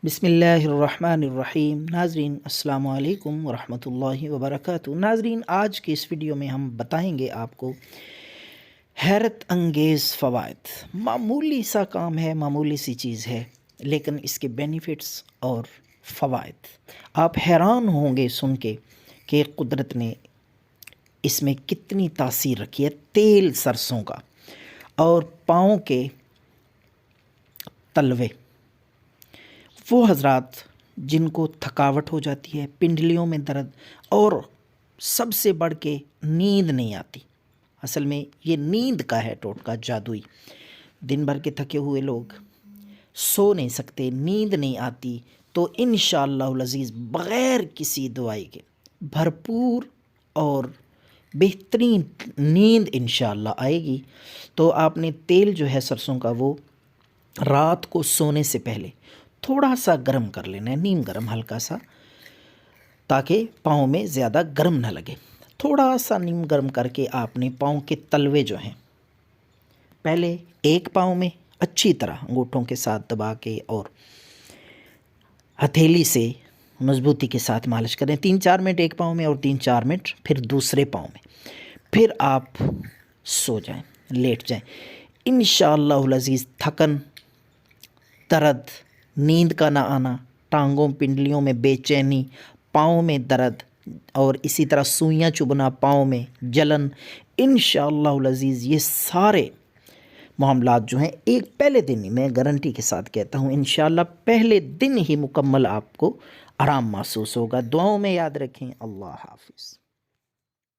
بسم اللہ الرحمن الرحیم۔ ناظرین السلام علیکم ورحمۃ اللہ وبرکاتہ۔ ناظرین آج کے اس ویڈیو میں ہم بتائیں گے آپ کو حیرت انگیز فوائد۔ معمولی سا کام ہے، معمولی سی چیز ہے، لیکن اس کے بینیفٹس اور فوائد آپ حیران ہوں گے سن کے کہ قدرت نے اس میں کتنی تاثیر رکھی ہے۔ تیل سرسوں کا اور پاؤں کے تلوے، وہ حضرات جن کو تھکاوٹ ہو جاتی ہے، پنڈلیوں میں درد اور سب سے بڑھ کے نیند نہیں آتی، اصل میں یہ نیند کا ہے ٹوٹکا جادوئی۔ دن بھر کے تھکے ہوئے لوگ سو نہیں سکتے، نیند نہیں آتی، تو انشاءاللہ العزیز بغیر کسی دوائی کے بھرپور اور بہترین نیند انشاءاللہ آئے گی۔ تو آپ نے تیل جو ہے سرسوں کا، وہ رات کو سونے سے پہلے تھوڑا سا گرم کر لینا ہے، نیم گرم ہلکا سا، تاکہ پاؤں میں زیادہ گرم نہ لگے۔ تھوڑا سا نیم گرم کر کے آپ نے پاؤں کے تلوے جو ہیں، پہلے ایک پاؤں میں اچھی طرح انگوٹھوں کے ساتھ دبا کے اور ہتھیلی سے مضبوطی کے ساتھ مالش کریں، 3-4 منٹ ایک پاؤں میں اور 3-4 منٹ پھر دوسرے پاؤں میں، پھر آپ سو جائیں، لیٹ جائیں۔ انشاءاللہ العزیز تھکن، درد، نیند کا نہ آنا، ٹانگوں پنڈلیوں میں بے چینی، پاؤں میں درد اور اسی طرح سوئیاں چبھنا، پاؤں میں جلن، انشاءاللہ العزیز یہ سارے معاملات جو ہیں ایک پہلے دن ہی، میں گارنٹی کے ساتھ کہتا ہوں، انشاءاللہ پہلے دن ہی مکمل آپ کو آرام محسوس ہوگا۔ دعاؤں میں یاد رکھیں۔ اللہ حافظ۔